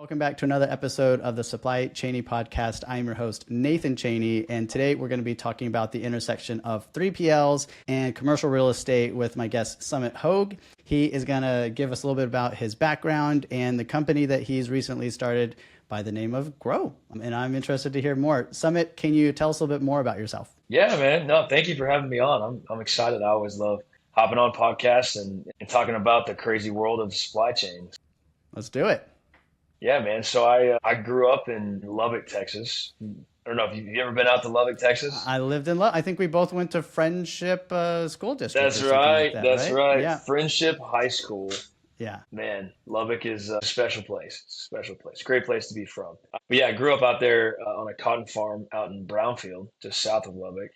Welcome back to another episode of the Supply Chainy Podcast. I am your host, Nathan Chaney, and today we're going to be talking about the intersection of 3PLs and commercial real estate with my guest, Summitt Hogue. He is going to give us a little bit about his background and the company that he's recently started by the name of Growe. And I'm interested to hear more. Summitt, can you tell us a little bit more about yourself? Yeah, man. No, thank you for having me on. I'm excited. I always love hopping on podcasts and talking about the crazy world of supply chains. Let's do it. Yeah, man. So I grew up in Lubbock, Texas. I don't know if you ever been out to Lubbock, Texas. I lived in I think we both went to Friendship School District That's or something like right. that, That's right? right. Yeah. Friendship High School. Yeah. Man, Lubbock is a special place. It's a special place. Great place to be from. But yeah, I grew up out there on a cotton farm out in Brownfield, just south of Lubbock.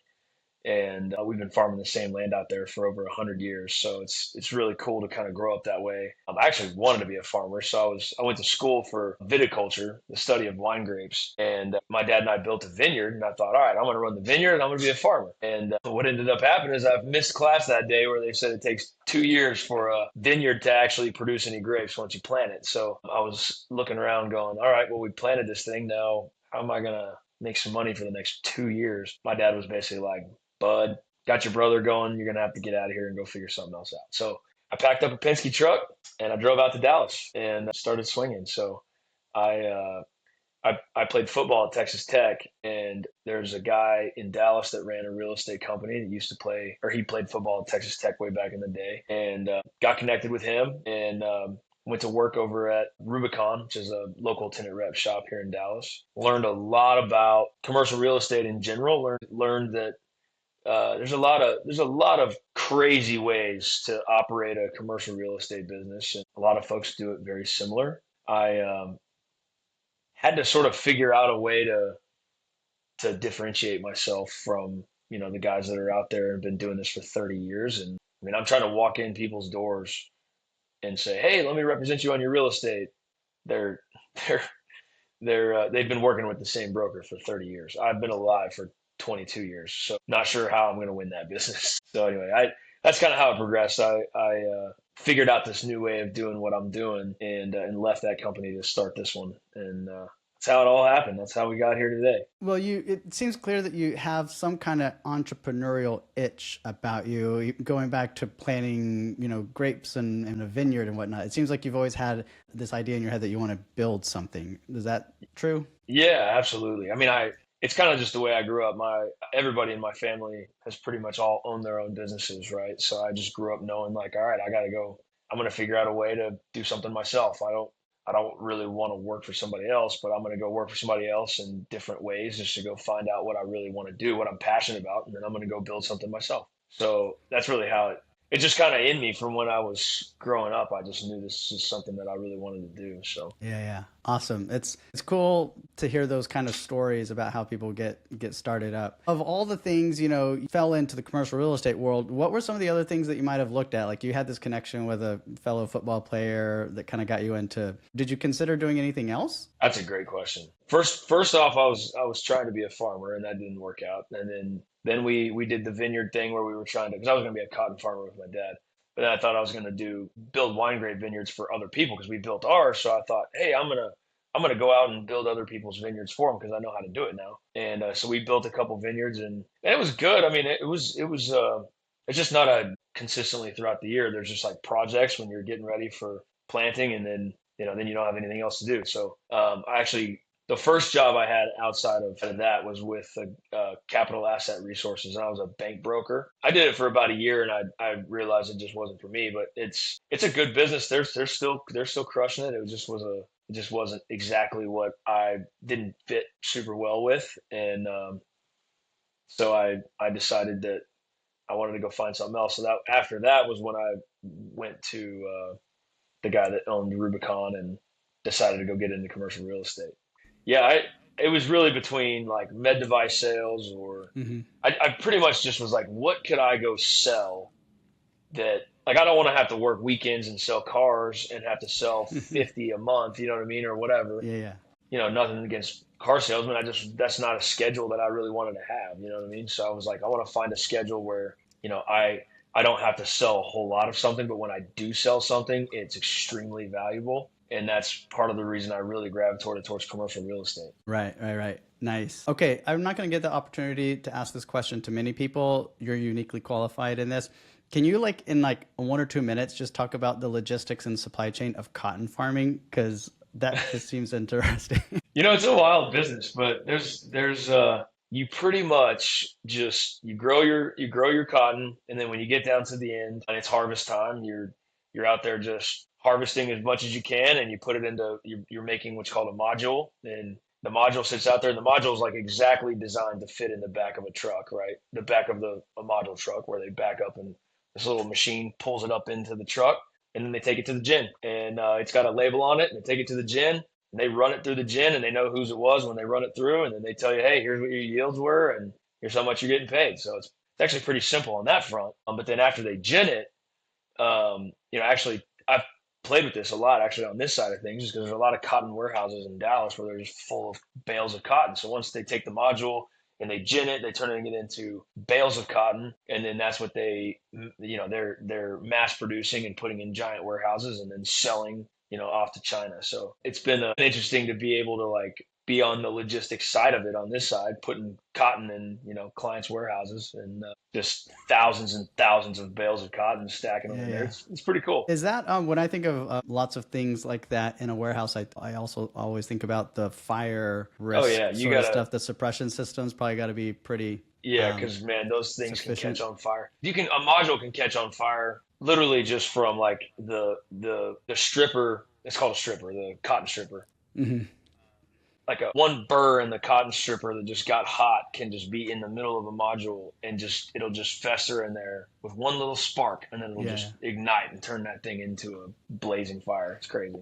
And we've been farming the same land out there for over 100 years. So it's really cool to kind of grow up that way. I actually wanted to be a farmer, so I went to school for viticulture, the study of wine grapes. And my dad and I built a vineyard, and I thought, all right, I'm going to run the vineyard, and I'm going to be a farmer. And what ended up happening is I missed class that day where they said it takes 2 years for a vineyard to actually produce any grapes once you plant it. So I was looking around, going, all right, well, we planted this thing now. How am I going to make some money for the next 2 years? My dad was basically like, bud, got your brother going. You're going to have to get out of here and go figure something else out. So I packed up a Penske truck and I drove out to Dallas and started swinging. So I played football at Texas Tech, and there's a guy in Dallas that ran a real estate company that used to play, or he played football at Texas Tech way back in the day, and got connected with him and went to work over at Rubicon, which is a local tenant rep shop here in Dallas. Learned a lot about commercial real estate in general. Learned that there's a lot of crazy ways to operate a commercial real estate business, and a lot of folks do it very similar. I had to sort of figure out a way to differentiate myself from the guys that are out there and been doing this for 30 years. And I mean, I'm trying to walk in people's doors and say, hey, let me represent you on your real estate. They're they've been working with the same broker for 30 years. I've been alive for 22 years, so not sure how I'm going to win that business. So anyway, that's kind of how it progressed. I figured out this new way of doing what I'm doing, and left that company to start this one, and that's how it all happened. That's how we got here today. Well, it seems clear that you have some kind of entrepreneurial itch about you, going back to planting, grapes and a vineyard and whatnot. It seems like you've always had this idea in your head that you want to build something. Is that true? Yeah, absolutely. I mean, it's kind of just the way I grew up. Everybody in my family has pretty much all owned their own businesses, right? So I just grew up knowing, like, all right, I'm going to figure out a way to do something myself. I don't really want to work for somebody else, but I'm going to go work for somebody else in different ways just to go find out what I really want to do, what I'm passionate about, and then I'm going to go build something myself. So that's really how it's just kind of in me from when I was growing up. I just knew this is something that I really wanted to do. So yeah, awesome. It's cool to hear those kind of stories about how people get started up. Of all the things, you fell into the commercial real estate world, what were some of the other things that you might have looked at? Like, you had this connection with a fellow football player that kind of got you into. Did you consider doing anything else? That's a great question. First off, I was trying to be a farmer, and that didn't work out. And then we did the vineyard thing where we were trying to, because I was going to be a cotton farmer with my dad. But then I thought I was going to build wine grape vineyards for other people because we built ours. So I thought, hey, I'm gonna go out and build other people's vineyards for them because I know how to do it now. And so we built a couple vineyards, and it was good. I mean, it's just not a consistently throughout the year. There's just like projects when you're getting ready for planting, and then you don't have anything else to do. So the first job I had outside of that was with Capital Asset Resources, and I was a bank broker. I did it for about a year, and I realized it just wasn't for me. But it's a good business. They're still crushing it. It just wasn't exactly what I didn't fit super well with, and so I decided that I wanted to go find something else. So that after that was when I went to the guy that owned Rubicon and decided to go get into commercial real estate. Yeah, it was really between like med device sales or I pretty much just was like, what could I go sell that, like, I don't want to have to work weekends and sell cars and have to sell 50 a month, you know what I mean, or whatever. Yeah. Nothing against car salesmen. That's not a schedule that I really wanted to have, you know what I mean? So I was like, I want to find a schedule where, I don't have to sell a whole lot of something, but when I do sell something, it's extremely valuable. And that's part of the reason I really gravitated towards commercial real estate. Right. Nice. Okay, I'm not going to get the opportunity to ask this question to many people. You're uniquely qualified in this. Can you like in like 1 or 2 minutes just talk about the logistics and supply chain of cotton farming? Because that just seems interesting. It's a wild business, but you pretty much just you grow your cotton, and then when you get down to the end and it's harvest time, you're out there just harvesting as much as you can, and you put it into you're making what's called a module, and the module sits out there, and the module is like exactly designed to fit in the back of a truck, right? The back of a module truck where they back up and this little machine pulls it up into the truck, and then they take it to the gin, and it's got a label on it, and they take it to the gin. And they run it through the gin, and they know whose it was when they run it through, and then they tell you, hey, here's what your yields were, and here's how much you're getting paid. So it's actually pretty simple on that front. But then after they gin it, actually I've played with this a lot actually on this side of things, just because there's a lot of cotton warehouses in Dallas where they're just full of bales of cotton. So once they take the module and they gin it, they turn it into bales of cotton, and then that's what they're mass producing and putting in giant warehouses and then selling off to China. So it's been interesting to be able to like be on the logistics side of it on this side, putting cotton in, clients' warehouses, and just thousands and thousands of bales of cotton stacking them in there. Yeah. It's pretty cool. Is that when I think of lots of things like that in a warehouse, I also always think about the fire Oh risk yeah, you sort of gotta. stuff. The suppression systems probably got to be pretty Yeah, because man, those things can catch sufficient. on fire. A module can catch on fire literally just from like the stripper. It's called a stripper, the cotton stripper. Hmm. Like a one burr in the cotton stripper that just got hot can just be in the middle of a module, and just it'll just fester in there with one little spark, and then it'll Yeah. just ignite and turn that thing into a blazing fire. It's crazy.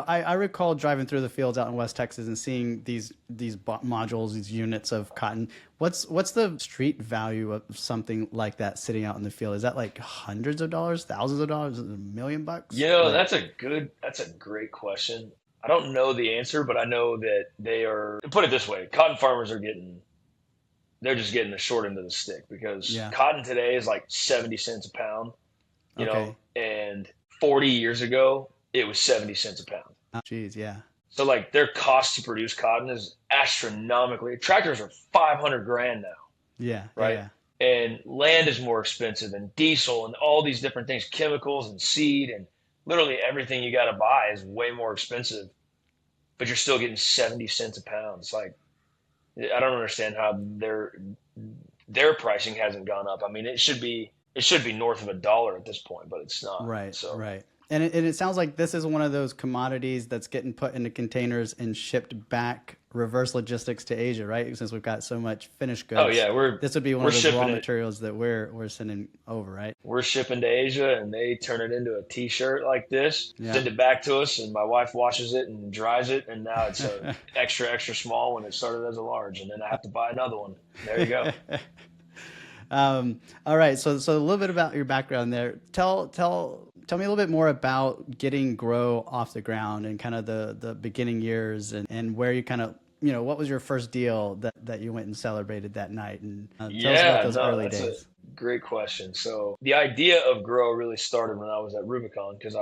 I recall driving through the fields out in West Texas and seeing these modules, these units of cotton. What's the street value of something like that sitting out in the field? Is that like hundreds of dollars, thousands of dollars, $1 million? Like, That's a great question. I don't know the answer, but I know that they are, put it this way, cotton farmers they're just getting the short end of the stick, because yeah, cotton today is like 70 cents a pound, okay. and 40 years ago, it was 70 cents a pound. Geez, yeah, So like their cost to produce cotton is astronomically. Tractors are 500 grand now, right? yeah. And land is more expensive, and diesel and all these different things, chemicals and seed, and literally everything you got to buy is way more expensive, but you're still getting 70 cents a pound. It's like, I don't understand how their pricing hasn't gone up. I mean, it should be north of $1 at this point, but it's not. So Right. And it sounds like this is one of those commodities that's getting put into containers and shipped back, reverse logistics to Asia, right? Since we've got so much finished oh goods, yeah, this would be one we're of those raw shipping it. materials that we're sending over, right? We're shipping to Asia, and they turn it into a T-shirt like this, Yeah. send it back to us, and my wife washes it and dries it, and now it's a extra small when it started as a large, and then I have to buy another one. There you go. All right. So a little bit about your background there. Tell me a little bit more about getting Growe off the ground and kind of the beginning years, and where you kind of, what was your first deal that you went and celebrated that night, and tell us about Yeah, those no, early that's a days. great question. So the idea of Grow really started when I was at Rubicon, because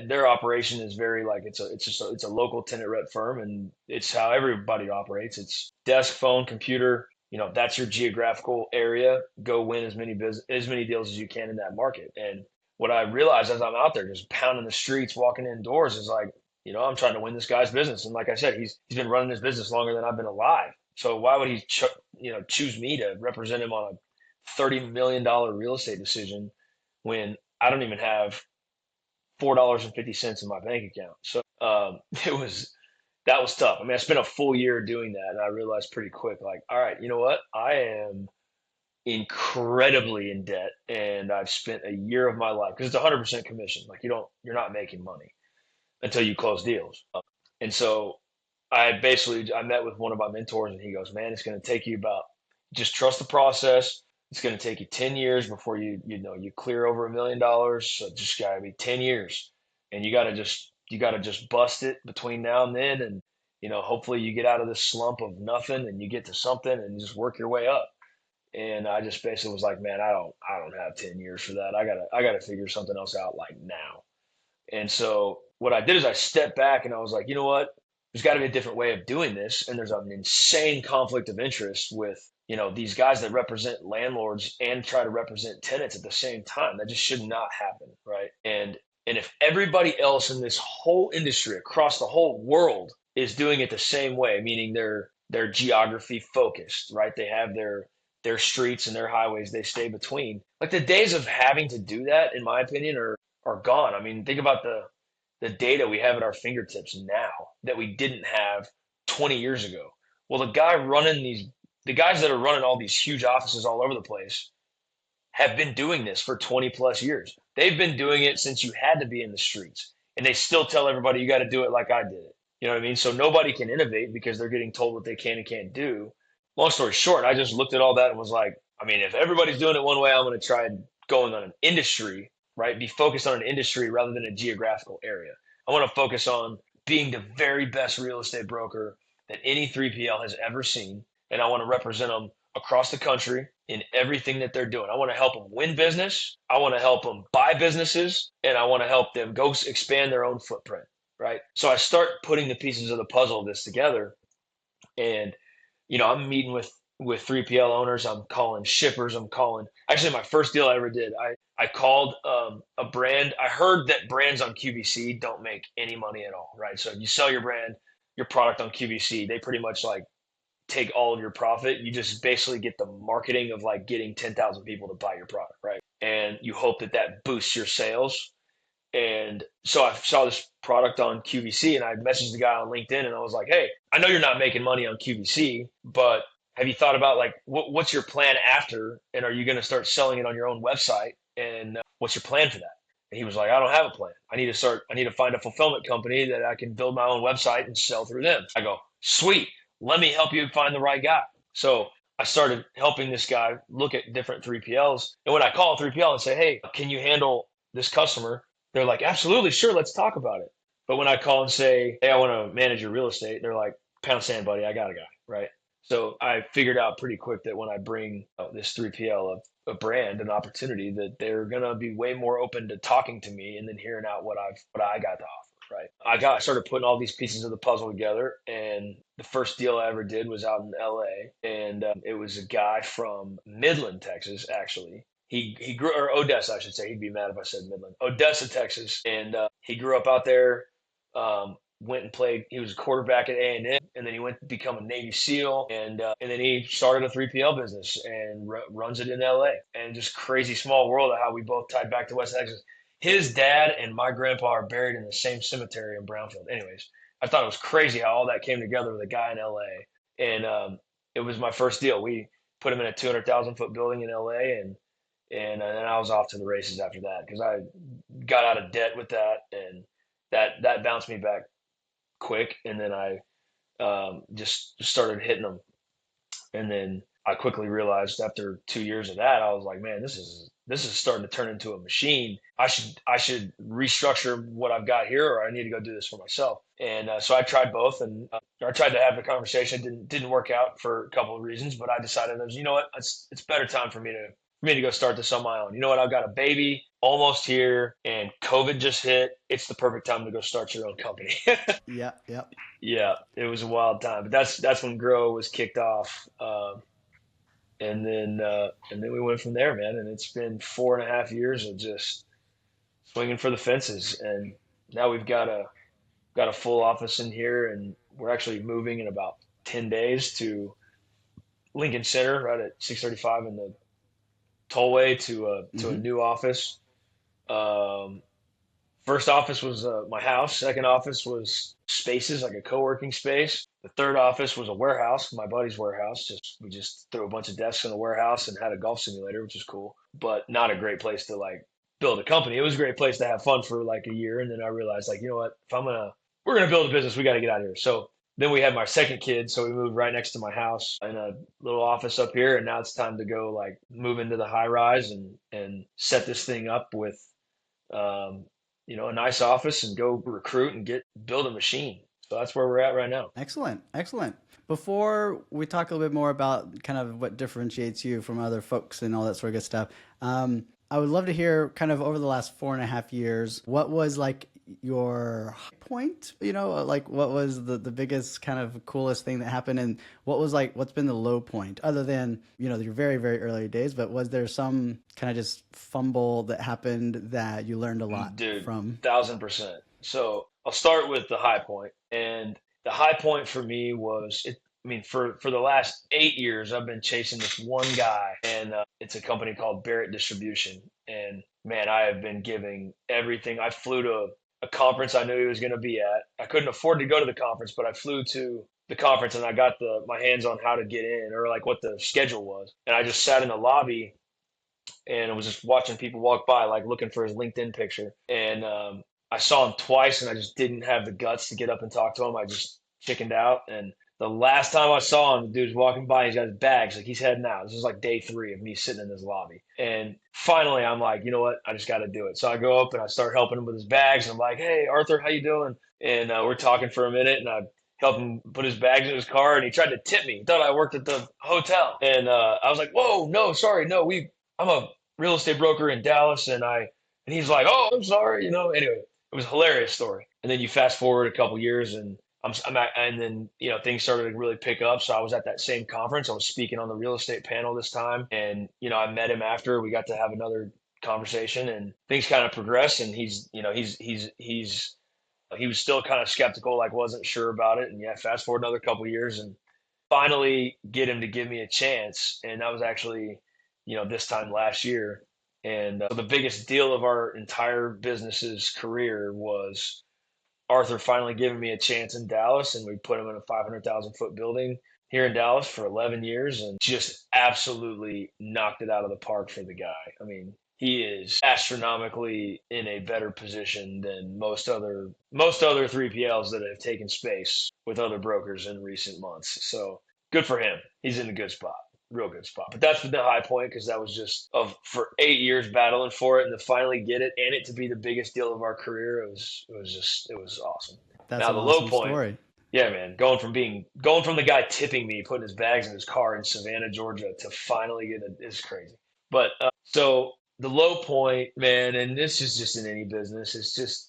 their operation is very like it's a local tenant rep firm, and it's how everybody operates. It's desk, phone, computer. That's your geographical area. Go win as many deals as you can in that market. And what I realized as I'm out there just pounding the streets, walking indoors, is like, I'm trying to win this guy's business. And like I said, he's been running his business longer than I've been alive. So why would he choose me to represent him on a $30 million real estate decision when I don't even have $4.50 in my bank account? So it was that was tough. I mean, I spent a full year doing that, and I realized pretty quick, like, all right, you know what? I am incredibly in debt, and I've spent a year of my life, because it's 100% commission. Like, you're not making money until you close deals. And so I met with one of my mentors, and he goes, man, it's going to take you about, just trust the process. It's going to take you 10 years before you clear over $1 million. So just got to be 10 years, and you got to just bust it between now and then. And, hopefully you get out of this slump of nothing and you get to something, and just work your way up. And I just basically was like, man, I don't have 10 years for that. I gotta figure something else out like now. And so what I did is I stepped back and I was like, you know what? There's got to be a different way of doing this. And there's an insane conflict of interest with, these guys that represent landlords and try to represent tenants at the same time. That just should not happen, right? And if everybody else in this whole industry across the whole world is doing it the same way, meaning they're geography focused, right? They have their streets and their highways they stay between. Like the days of having to do that, in my opinion, are gone. I mean, think about the data we have at our fingertips now that we didn't have 20 years ago. Well, the guys that are running all these huge offices all over the place have been doing this for 20 plus years. They've been doing it since you had to be in the streets. And they still tell everybody you got to do it like I did it. You know what I mean? So nobody can innovate because they're getting told what they can and can't do. Long story short, I just looked at all that and was like, I mean, if everybody's doing it one way, I'm going to try going on an industry, right? Be focused on an industry rather than a geographical area. I want to focus on being the very best real estate broker that any 3PL has ever seen. And I want to represent them across the country in everything that they're doing. I want to help them win business. I want to help them buy businesses, and I want to help them go expand their own footprint, right? So I start putting the pieces of the puzzle of this together, and I'm meeting with 3PL owners. I'm calling shippers. Actually, my first deal I ever did, I called a brand. I heard that brands on QVC don't make any money at all, right? So if you sell your product on QVC, they pretty much like take all of your profit. You just basically get the marketing of like getting 10,000 people to buy your product, right? And you hope that boosts your sales. And so I saw this product on QVC and I messaged the guy on LinkedIn and I was like, hey, I know you're not making money on QVC, but have you thought about like, what's your plan after? And are you going to start selling it on your own website? And what's your plan for that? And he was like, I don't have a plan. I need to find a fulfillment company that I can build my own website and sell through them. I go, sweet. Let me help you find the right guy. So I started helping this guy look at different 3PLs. And when I call a 3PL and say, hey, can you handle this customer? They're like, absolutely, sure, let's talk about it. But when I call and say, hey, I want to manage your real estate, they're like, pound sand, buddy, I got a guy, right? So I figured out pretty quick that when I bring this 3PL of a brand, an opportunity, that they're going to be way more open to talking to me and then hearing out what I got to offer. Right. I started putting all these pieces of the puzzle together, and the first deal I ever did was out in LA, and it was a guy from Midland, Texas, actually. He grew, or Odessa, I should say. He'd be mad if I said Midland. Odessa, Texas, and he grew up out there. Went and played. He was a quarterback at A&M, and then he went to become a Navy SEAL, and then he started a 3PL business and runs it in LA. And just crazy small world of how we both tied back to West Texas. His dad and my grandpa are buried in the same cemetery in Brownfield. Anyways, I thought it was crazy how all that came together with a guy in LA. And it was my first deal. We put him in a 200,000 foot building in LA, and then I was off to the races after that because I got out of debt with that, and that bounced me back quick. And then I just started hitting them. And then I quickly realized after 2 years of that, I was like, man, this is starting to turn into a machine. I should restructure what I've got here, or I need to go do this for myself. And so I tried both, and I tried to have the conversation. Didn't work out for a couple of reasons, but I decided, you know what, it's better time for me to go start this on my own. You know what, I've got a baby almost here, and COVID just hit. It's the perfect time to go start your own company. Yeah, yeah. Yeah, it was a wild time, but that's when Growe was kicked off. And then we went from there, man. And it's been 4.5 years of just swinging for the fences. And now we've got a full office in here, and we're actually moving in about 10 days to Lincoln Center, right at 635 in the tollway to a new office. First office was my house. Second office was spaces, like a co-working space. The third office was a warehouse, my buddy's warehouse. We just threw a bunch of desks in the warehouse and had a golf simulator, which is cool, but not a great place to like build a company. It was a great place to have fun for like a year. And then I realized, like, you know what, we're going to build a business, we got to get out of here. So then we had my second kid. So we moved right next to my house in a little office up here. And now it's time to go like move into the high rise and set this thing up with, a nice office and go recruit and build a machine. So that's where we're at right now. Excellent. Excellent. Before we talk a little bit more about kind of what differentiates you from other folks and all that sort of good stuff, I would love to hear kind of over the last 4.5 years, what was like your high point? Like what was the biggest kind of coolest thing that happened, and what's been the low point other than, your very, very early days, but was there some kind of just fumble that happened that you learned a lot Dude, from? 1000%. So I'll start with the high point. And the high point for me was for the last 8 years, I've been chasing this one guy, and it's a company called Barrett Distribution. And man, I have been giving everything. I flew to a conference I knew he was going to be at. I couldn't afford to go to the conference, but I flew to the conference and I got my hands on how to get in, or like what the schedule was. And I just sat in the lobby and I was just watching people walk by, like looking for his LinkedIn picture. And I saw him twice, and I just didn't have the guts to get up and talk to him. I just chickened out. And the last time I saw him, the dude's walking by. He's got his bags, like he's heading out. This is like day 3 of me sitting in this lobby. And finally, I'm like, you know what? I just got to do it. So I go up and I start helping him with his bags. And I'm like, hey, Arthur, how you doing? And we're talking for a minute, and I helped him put his bags in his car, and he tried to tip me. He thought I worked at the hotel. And I was like, whoa, no, sorry, no, I'm a real estate broker in Dallas, and he's like, oh, I'm sorry, Anyway, it was a hilarious story. And then you fast forward a couple years, and and then things started to really pick up. So I was at that same conference. I was speaking on the real estate panel this time, and I met him after. We got to have another conversation, and things kind of progressed. And he was still kind of skeptical, like wasn't sure about it. And yeah, fast forward another couple years, and finally get him to give me a chance. And that was actually, this time last year. And so the biggest deal of our entire business's career was Arthur finally giving me a chance in Dallas. And we put him in a 500,000-foot building here in Dallas for 11 years and just absolutely knocked it out of the park for the guy. I mean, he is astronomically in a better position than most other 3PLs that have taken space with other brokers in recent months. So good for him. He's in a good spot, real good spot. But that's the high point, because that was just for 8 years battling for it, and to finally get it and it to be the biggest deal of our career. It was awesome. That's Now an the low awesome point, story. yeah, man, going from the guy tipping me, putting his bags in his car in Savannah, Georgia, to finally get it is crazy. But so the low point, man, and this is just in any business, it's just,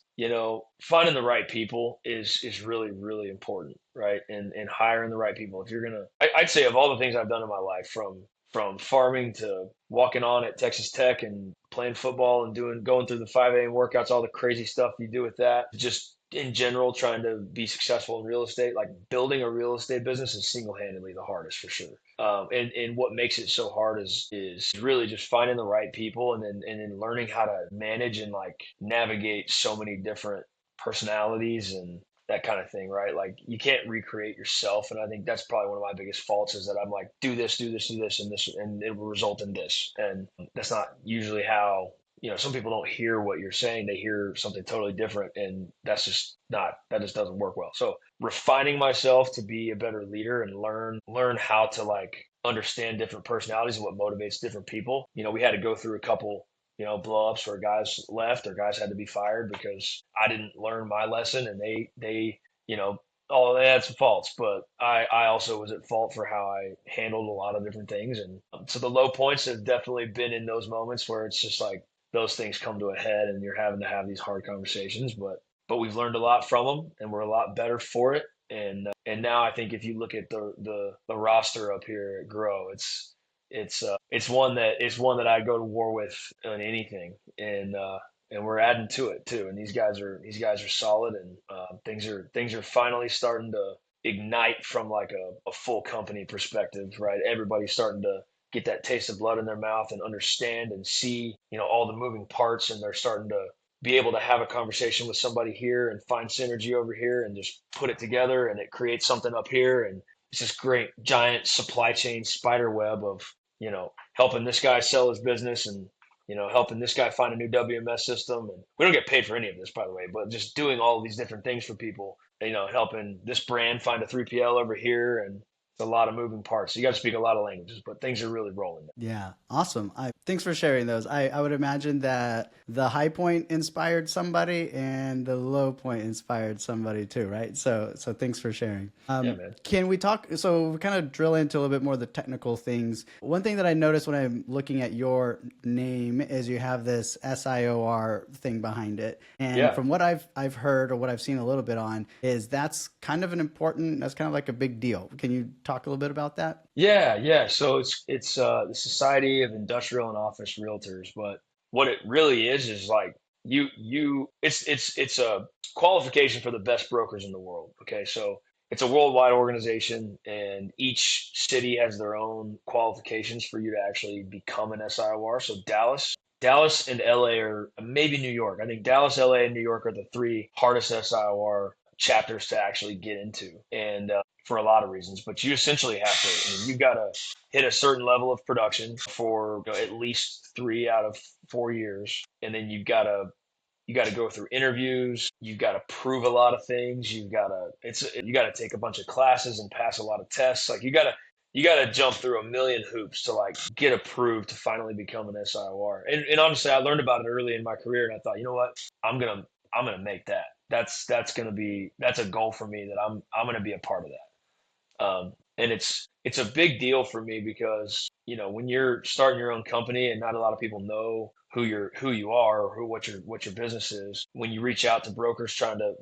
finding the right people is really, really important, right? And hiring the right people. If you're gonna, I'd say of all the things I've done in my life, from farming to walking on at Texas Tech and playing football and going through the 5 a.m. workouts, all the crazy stuff you do with that, just in general, trying to be successful in real estate, like building a real estate business is single-handedly the hardest for sure. And what makes it so hard is really just finding the right people, and then learning how to manage and like navigate so many different personalities and that kind of thing, right? Like you can't recreate yourself. And I think that's probably one of my biggest faults, is that I'm like, do this, do this, do this, and this, and it will result in this. And that's not usually how, some people don't hear what you're saying. They hear something totally different. And that just doesn't work well. So refining myself to be a better leader and learn how to like understand different personalities and what motivates different people. We had to go through a couple blow ups where guys left or guys had to be fired because I didn't learn my lesson, and they all they had some faults, but I also was at fault for how I handled a lot of different things. And so the low points have definitely been in those moments where it's just like those things come to a head and you're having to have these hard conversations, but we've learned a lot from them and we're a lot better for it. And now I think if you look at the roster up here at Grow, it's one that I go to war with on anything, and we're adding to it too. And these guys are solid, and things are finally starting to ignite from like a full company perspective, right? Everybody's starting to get that taste of blood in their mouth and understand and see all the moving parts, and they're starting to be able to have a conversation with somebody here and find synergy over here and just put it together, and it creates something up here. And it's this great giant supply chain spider web of helping this guy sell his business, and helping this guy find a new WMS system. And we don't get paid for any of this, by the way, but just doing all of these different things for people, helping this brand find a 3PL over here. And a lot of moving parts. You got to speak a lot of languages, but things are really rolling. Yeah, awesome. Thanks for sharing those. I would imagine that the high point inspired somebody and the low point inspired somebody too, right? So thanks for sharing. Yeah, man. Can we talk? So we kind of drill into a little bit more of the technical things. One thing that I noticed when I'm looking at your name is you have this SIOR thing behind it, and Yeah. from what I've heard or what I've seen a little bit on is that's kind of that's kind of like a big deal. Can you talk a little bit about that? Yeah, yeah. So it's the Society of Industrial and Office Realtors, but what it really is like it's a qualification for the best brokers in the world. Okay, so it's a worldwide organization, and each city has their own qualifications for you to actually become an SIOR. So Dallas and LA, or maybe New York. I think Dallas, LA, and New York are the three hardest SIOR chapters to actually get into, and for a lot of reasons. But you essentially have to. I mean, you've got to hit a certain level of production for at least 3 out of 4 years, and then you got to go through interviews. You've got to prove a lot of things. You got to take a bunch of classes and pass a lot of tests. Like you got to jump through a million hoops to like get approved to finally become an SIOR. And honestly, I learned about it early in my career, and I thought, you know what, I'm gonna make that. That's a goal for me that I'm gonna be a part of that. And it's a big deal for me because when you're starting your own company and not a lot of people know who you are or what your business is. When you reach out to brokers trying to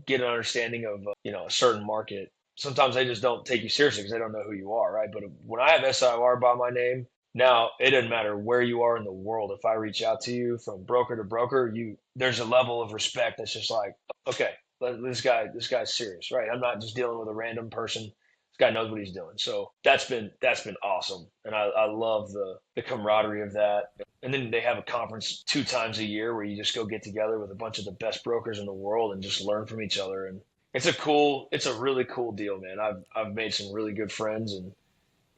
get an understanding of a certain market, sometimes they just don't take you seriously because they don't know who you are, right? But when I have SIR by my name, now it doesn't matter where you are in the world. If I reach out to you from broker to broker, there's a level of respect that's just like, okay, this guy's serious, right? I'm not just dealing with a random person. This guy knows what he's doing. So that's been awesome, and I love the camaraderie of that. And then they have a conference 2 times a year where you just go get together with a bunch of the best brokers in the world and just learn from each other. And it's a really cool deal, man. I've made some really good friends,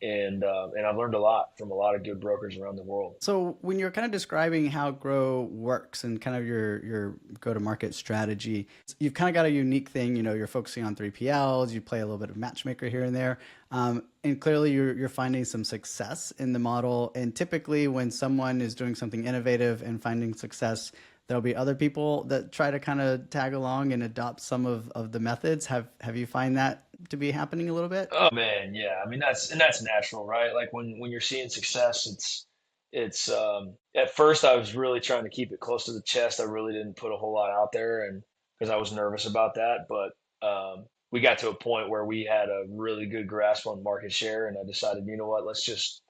and I've learned a lot from a lot of good brokers around the world. So when you're kind of describing how Growe works and kind of your go-to-market strategy, you've kind of got a unique thing. You're focusing on 3PLs. You play a little bit of matchmaker here and there, and clearly you're finding some success in the model. And typically, when someone is doing something innovative and finding success, there'll be other people that try to kind of tag along and adopt some of the methods. Have you find that to be happening a little bit? Oh man, yeah. I mean that's natural, right? Like when you're seeing success, it's at first I was really trying to keep it close to the chest. I really didn't put a whole lot out there, and because I was nervous about that. But we got to a point where we had a really good grasp on market share, and I decided, you know what, let's just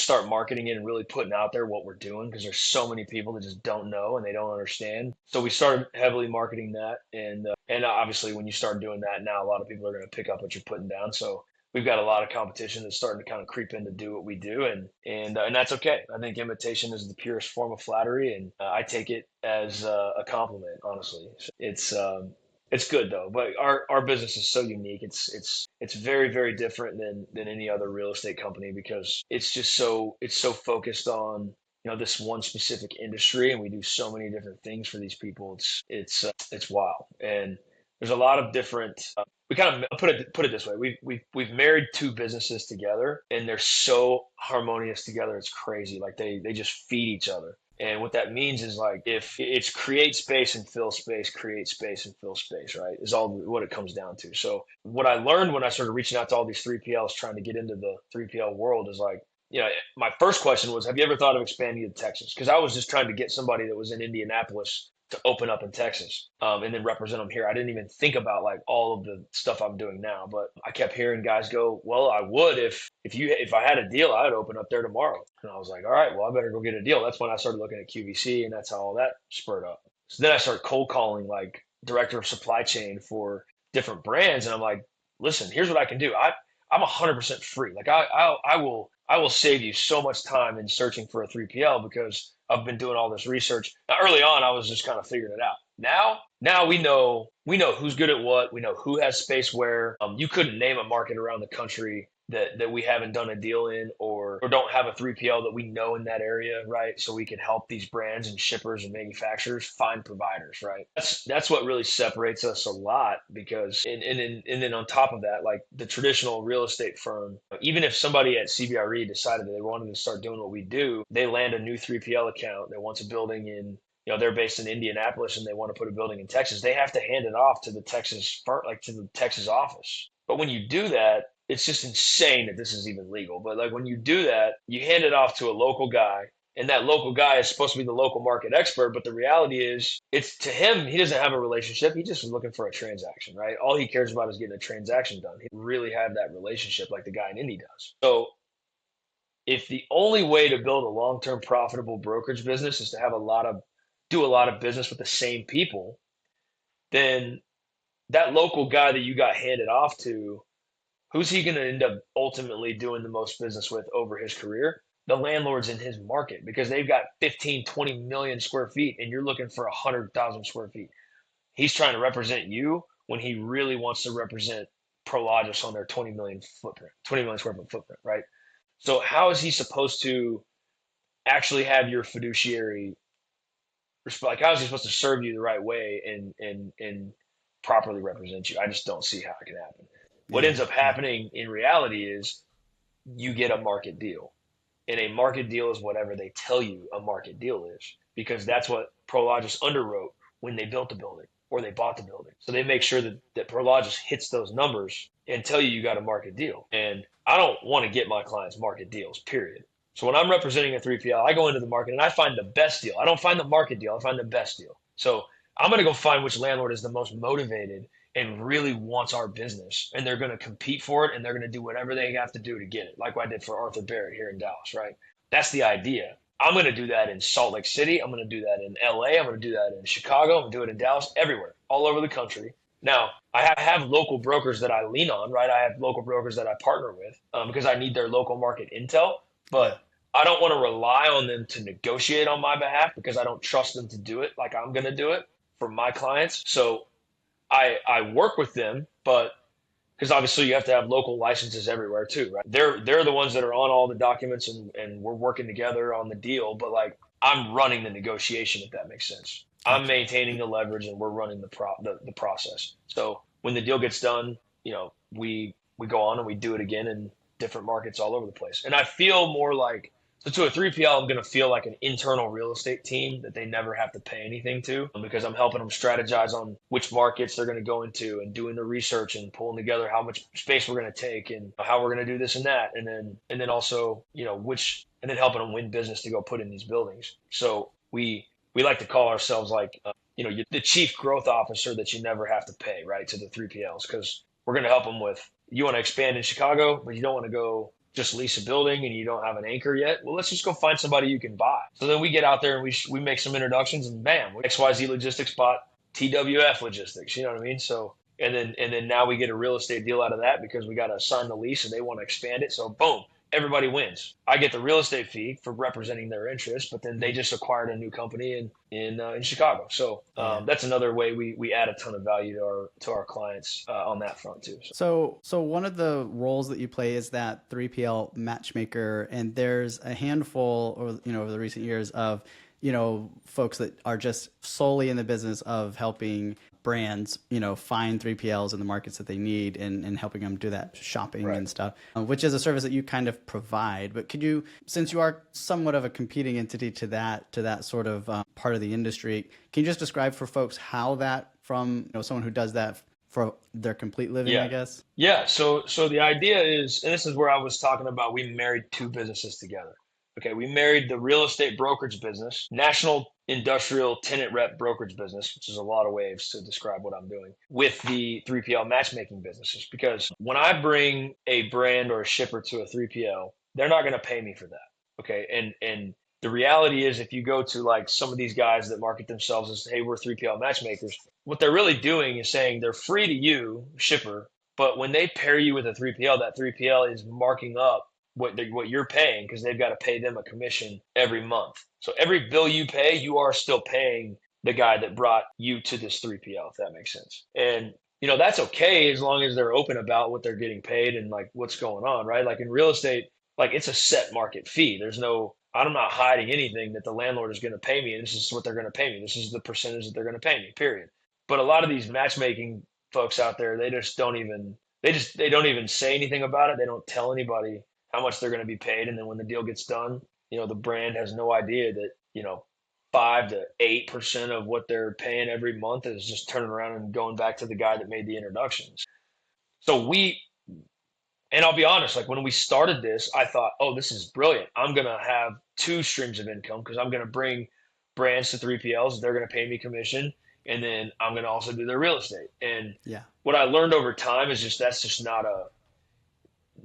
start marketing it and really putting out there what we're doing, because there's so many people that just don't know and they don't understand. So we started heavily marketing that, and obviously when you start doing that now, a lot of people are going to pick up what you're putting down. So we've got a lot of competition that's starting to kind of creep in to do what we do, and that's okay. I think imitation is the purest form of flattery, and I take it as a compliment. Honestly, it's good though. But our business is so unique. It's very very different than any other real estate company, because it's so focused on this one specific industry, and we do so many different things for these people. It's wild, and there's a lot of different. We kind of put it this way: we've married two businesses together, and they're so harmonious together. It's crazy. Like they just feed each other. And what that means is, like, if it's create space and fill space, create space and fill space, right? Is all what it comes down to. So what I learned when I started reaching out to all these 3PLs trying to get into the 3PL world is like, my first question was, have you ever thought of expanding to Texas? Because I was just trying to get somebody that was in Indianapolis to open up in Texas, and then represent them here. I didn't even think about like all of the stuff I'm doing now, but I kept hearing guys go, "Well, I would if I had a deal, I'd open up there tomorrow." And I was like, "All right, well, I better go get a deal." That's when I started looking at QVC, and that's how all that spurred up. So then I started cold calling like director of supply chain for different brands, and I'm like, "Listen, here's what I can do. I'm 100% free. Like I will save you so much time in searching for a 3PL because I've been doing all this research." Now, early on, I was just kind of figuring it out. Now we know who's good at what. We know who has space where. You couldn't name a market around the country that we haven't done a deal in, or don't have a 3PL that we know in that area, right? So we can help these brands and shippers and manufacturers find providers, right? That's what really separates us a lot, because and then on top of that, like the traditional real estate firm, even if somebody at CBRE decided that they wanted to start doing what we do, they land a new 3PL account that wants a building in, they're based in Indianapolis and they want to put a building in Texas, they have to hand it off to the Texas like to the Texas office. But when you do that, it's just insane that this is even legal. But like when you do that, you hand it off to a local guy, and that local guy is supposed to be the local market expert. But the reality is, it's to him, he doesn't have a relationship. He just is looking for a transaction, right? All he cares about is getting a transaction done. He doesn't really have that relationship like the guy in Indy does. So if the only way to build a long-term profitable brokerage business is to have do a lot of business with the same people, then that local guy that you got handed off to, who's he going to end up ultimately doing the most business with over his career? The landlords in his market, because they've got 15, 20 million square feet and you're looking for 100,000 square feet. He's trying to represent you when he really wants to represent Prologis on their 20 million square foot footprint, right? So how is he supposed to actually have your fiduciary like, how is he supposed to serve you the right way and properly represent you? I just don't see how it can happen. What ends up happening in reality is you get a market deal. And a market deal is whatever they tell you a market deal is, because that's what Prologis underwrote when they built the building or they bought the building. So they make sure that Prologis hits those numbers and tell you got a market deal. And I don't want to get my clients market deals, period. So when I'm representing a 3PL, I go into the market and I find the best deal. I don't find the market deal. I find the best deal. So I'm going to go find which landlord is the most motivated and really wants our business, and they're going to compete for it, and they're going to do whatever they have to do to get it, like what I did for Arthur Barrett here in Dallas, right? That's the idea. I'm going to do that in Salt Lake City. I'm going to do that in LA. I'm going to do that in Chicago. I'm going to do it in Dallas, everywhere, all over the country. Now, I have local brokers that I lean on, right? I have local brokers that I partner with because I need their local market intel, but I don't want to rely on them to negotiate on my behalf because I don't trust them to do it like I'm going to do it for my clients. So I work with them, but because obviously you have to have local licenses everywhere too, right? They're the ones that are on all the documents and we're working together on the deal, but like I'm running the negotiation, if that makes sense. I'm maintaining the leverage and we're running the process. So when the deal gets done, we go on and we do it again in different markets all over the place. And I feel more like, so to a 3PL, I'm going to feel like an internal real estate team that they never have to pay anything to, because I'm helping them strategize on which markets they're going to go into and doing the research and pulling together how much space we're going to take and how we're going to do this and that. And then also, and then helping them win business to go put in these buildings. So we like to call ourselves like, the chief growth officer that you never have to pay, right, to the 3PLs, because we're going to help them with, you want to expand in Chicago, but you don't want to go just lease a building and you don't have an anchor yet. Well, let's just go find somebody you can buy. So then we get out there and we make some introductions and bam, XYZ Logistics bought TWF Logistics. You know what I mean? So, and then now we get a real estate deal out of that because we got to sign the lease and they want to expand it. So boom, everybody wins. I get the real estate fee for representing their interest, but then they just acquired a new company in Chicago. So that's another way we add a ton of value to our clients on that front too. So one of the roles that you play is that 3PL matchmaker, and there's a handful, over the recent years of folks that are just solely in the business of helping brands, find 3PLs in the markets that they need and helping them do that shopping and stuff, which is a service that you kind of provide. But could you, since you are somewhat of a competing entity to that sort of part of the industry, can you just describe for folks how that, from someone who does that for their complete living, I guess? Yeah. So the idea is, and this is where I was talking about, we married two businesses together. Okay, we married the real estate brokerage business, national industrial tenant rep brokerage business, which is a lot of ways to describe what I'm doing, with the 3PL matchmaking businesses. Because when I bring a brand or a shipper to a 3PL, they're not going to pay me for that. Okay, and the reality is, if you go to like some of these guys that market themselves as, hey, we're 3PL matchmakers, what they're really doing is saying they're free to you, shipper, but when they pair you with a 3PL, that 3PL is marking up what you're paying, because they've got to pay them a commission every month. So every bill you pay, you are still paying the guy that brought you to this 3PL, if that makes sense. And that's okay as long as they're open about what they're getting paid and like what's going on, right? Like in real estate, like it's a set market fee. I'm not hiding anything that the landlord is going to pay me, and this is what they're going to pay me. This is the percentage that they're going to pay me, period. But a lot of these matchmaking folks out there, they don't even say anything about it. They don't tell anybody how much they're going to be paid. And then when the deal gets done, the brand has no idea that, 5 to 8% of what they're paying every month is just turning around and going back to the guy that made the introductions. So and I'll be honest, like when we started this, I thought, oh, this is brilliant. I'm going to have two streams of income because I'm going to bring brands to 3PLs. They're going to pay me commission. And then I'm going to also do their real estate. And what I learned over time is that's just not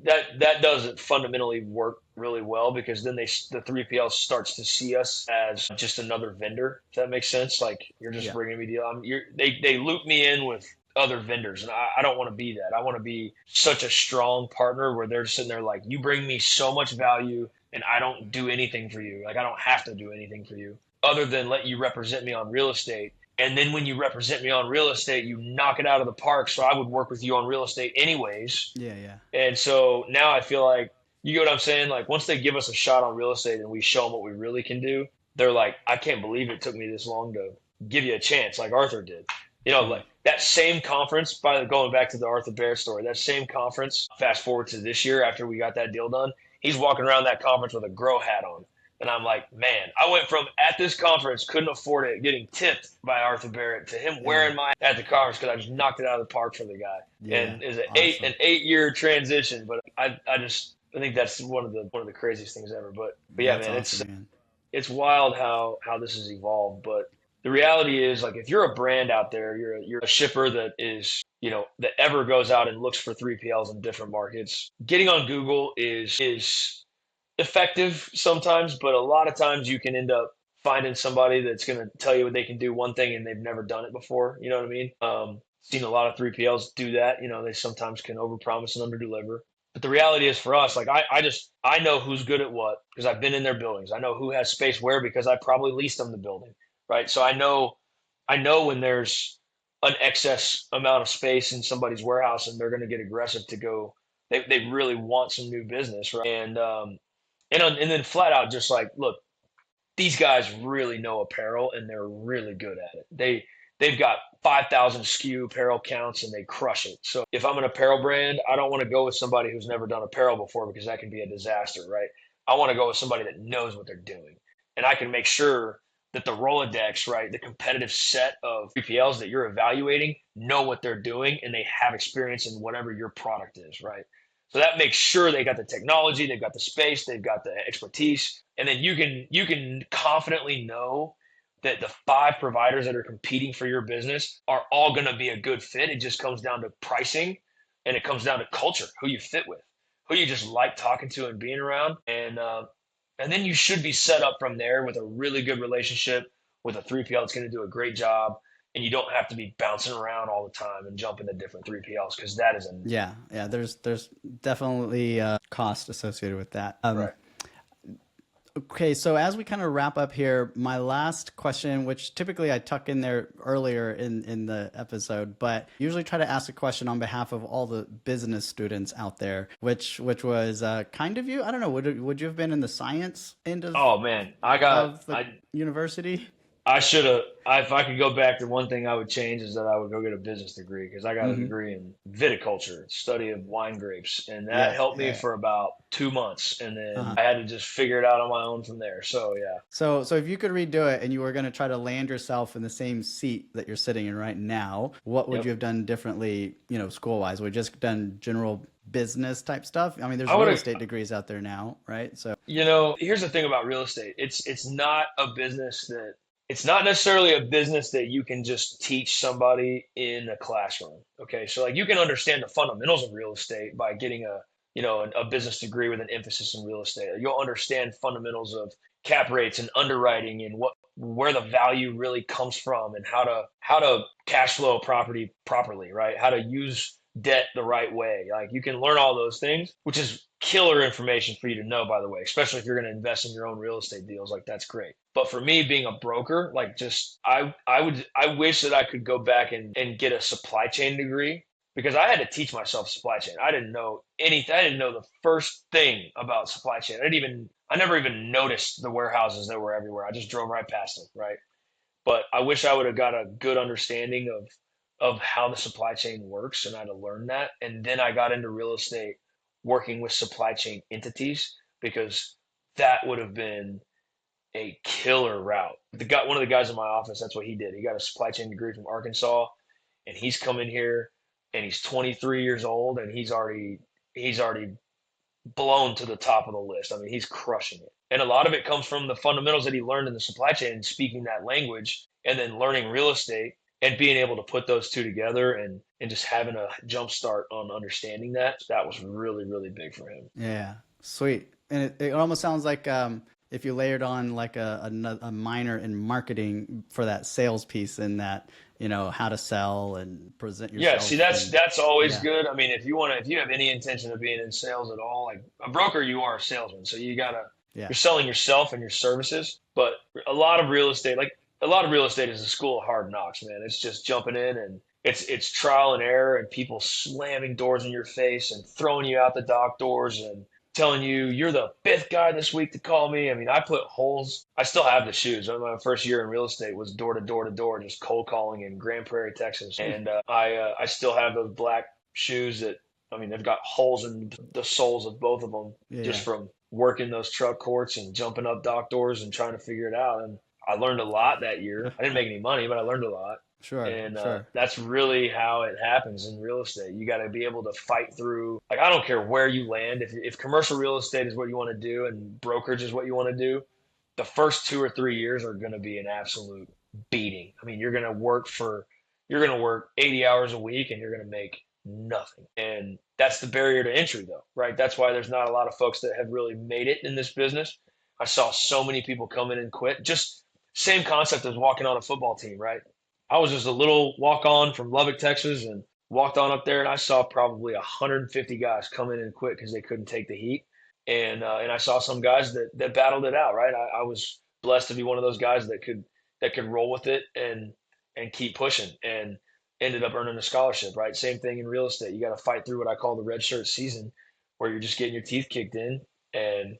that doesn't fundamentally work really well, because then the 3PL starts to see us as just another vendor. If that makes sense. Like you're just bringing me deal. They loop me in with other vendors, and I don't want to be that. I want to be such a strong partner where they're sitting there like, you bring me so much value and I don't do anything for you. Like I don't have to do anything for you other than let you represent me on real estate. And then when you represent me on real estate, you knock it out of the park. So I would work with you on real estate anyways. Yeah. And so now I feel like, you get what I'm saying? Like once they give us a shot on real estate and we show them what we really can do, they're like, I can't believe it took me this long to give you a chance, like Arthur did. Like that same conference, going back to the Arthur Barrett story, that same conference, fast forward to this year after we got that deal done, he's walking around that conference with a Growe hat on. And I'm like, man, I went from at this conference, couldn't afford it, getting tipped by Arthur Barrett, to him wearing mine at the conference because I just knocked it out of the park for the guy. And it's an 8-year transition, but I think that's one of the craziest things ever. But yeah, man, awesome, it's wild how this has evolved. But the reality is, like, if you're a brand out there, you're a shipper that is, that ever goes out and looks for 3PLs in different markets, getting on Google is effective sometimes, but a lot of times you can end up finding somebody that's going to tell you what they can do one thing and they've never done it before. You know what I mean? Seen a lot of 3PLs do that. They sometimes can overpromise and underdeliver. But the reality is for us, like I know who's good at what because I've been in their buildings. I know who has space where because I probably leased them the building, right? So I know when there's an excess amount of space in somebody's warehouse and they're going to get aggressive to go. They really want some new business, right? And then flat out, just like, look, these guys really know apparel and they're really good at it. They've got 5,000 SKU apparel counts and they crush it. So if I'm an apparel brand, I don't want to go with somebody who's never done apparel before because that can be a disaster, right? I want to go with somebody that knows what they're doing. And I can make sure that the Rolodex, right, the competitive set of 3PLs that you're evaluating know what they're doing and they have experience in whatever your product is, right? So that makes sure they got the technology, they've got the space, they've got the expertise, and then you can confidently know that the 5 providers that are competing for your business are all going to be a good fit. It just comes down to pricing, and it comes down to culture, who you fit with, who you just like talking to and being around, and then you should be set up from there with a really good relationship with a 3PL that's going to do a great job. And you don't have to be bouncing around all the time and jumping to different 3PLs because that is There's definitely cost associated with that. Right. Okay, so as we kind of wrap up here, my last question, which typically I tuck in there earlier in the episode, but usually try to ask a question on behalf of all the business students out there, which was kind of you. I don't know. Would you have been in the science end of? Oh man, university. I should have. If I could go back to one thing I would change is that I would go get a business degree because I got a degree in viticulture, study of wine grapes, and that helped me for about 2 months, and then I had to just figure it out on my own from there. So yeah. So if you could redo it and you were going to try to land yourself in the same seat that you're sitting in right now, what would you have done differently? School wise, would you just done general business type stuff? I mean, there's real estate degrees out there now, right? So here's the thing about real estate. It's not a business that. It's not necessarily a business that you can just teach somebody in a classroom. Okay. So like you can understand the fundamentals of real estate by getting a business degree with an emphasis in real estate. You'll understand fundamentals of cap rates and underwriting and where the value really comes from and how to cash flow a property properly, right? How to use debt the right way. Like you can learn all those things, which is killer information for you to know, by the way, especially if you're going to invest in your own real estate deals. Like that's great. But for me being a broker, like just I wish that I could go back and get a supply chain degree because I had to teach myself supply chain. I didn't know anything. I didn't know the first thing about supply chain. I never even noticed the warehouses that were everywhere. I just drove right past them, right? But I wish I would have got a good understanding of how the supply chain works, and I had to learn that. And then I got into real estate working with supply chain entities because that would have been a killer route. One of the guys in my office, that's what he did. He got a supply chain degree from Arkansas, and he's come in here and he's 23 years old and he's already blown to the top of the list. I mean, he's crushing it. And a lot of it comes from the fundamentals that he learned in the supply chain and speaking that language and then learning real estate and being able to put those two together and just having a jump start on understanding that. That was really, really big for him. Yeah, sweet. And it almost sounds like if you layered on like a minor in marketing for that sales piece and that, how to sell and present yourself. Yeah, see, that's always good. I mean, if you have any intention of being in sales at all, like a broker, you are a salesman. So you're selling yourself and your services. But a lot of real estate, is a school of hard knocks, man. It's just jumping in and it's trial and error and people slamming doors in your face and throwing you out the dock doors and telling you you're the fifth guy this week to call me. I mean, I put holes. I still have the shoes. My first year in real estate was door to door to door, just cold calling in Grand Prairie, Texas. And I still have those black shoes that, I mean, they've got holes in the soles of both of them just from working those truck courts and jumping up dock doors and trying to figure it out. And I learned a lot that year. I didn't make any money, but I learned a lot. Sure. And sure. That's really how it happens in real estate. You got to be able to fight through. Like, I don't care where you land. If commercial real estate is what you want to do and brokerage is what you want to do, the first 2 or 3 years are going to be an absolute beating. I mean, you're going to work 80 hours a week and you're going to make nothing. And that's the barrier to entry, though, right? That's why there's not a lot of folks that have really made it in this business. I saw so many people come in and quit. Just same concept as walking on a football team, right? I was just a little walk-on from Lubbock, Texas, and walked on up there, and I saw probably 150 guys come in and quit because they couldn't take the heat. And I saw some guys that battled it out, right? I was blessed to be one of those guys that could roll with it and keep pushing and ended up earning a scholarship, right? Same thing in real estate. You got to fight through what I call the red shirt season, where you're just getting your teeth kicked in, and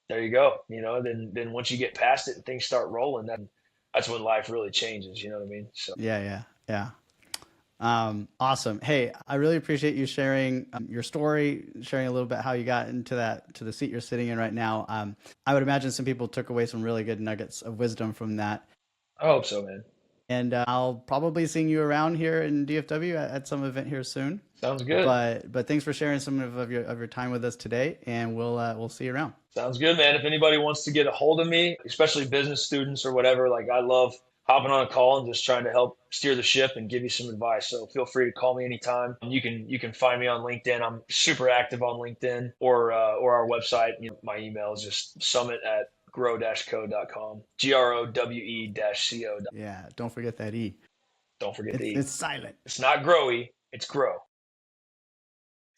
there you go. Then once you get past it and things start rolling, that's when life really changes. You know what I mean? So Yeah. Awesome. Hey, I really appreciate you sharing your story, sharing a little bit how you got to the seat you're sitting in right now. I would imagine some people took away some really good nuggets of wisdom from that. I hope so, man. And I'll probably seeing you around here in DFW at some event here soon. Sounds good. But thanks for sharing some of your time with us today, and we'll see you around. Sounds good, man. If anybody wants to get a hold of me, especially business students or whatever, like I love hopping on a call and just trying to help steer the ship and give you some advice. So feel free to call me anytime. You can find me on LinkedIn. I'm super active on LinkedIn or our website. My email is just summit@growe-co.com. GROWE-CO. Yeah, don't forget that E. Don't forget the E. It's silent. It's not growy, it's grow.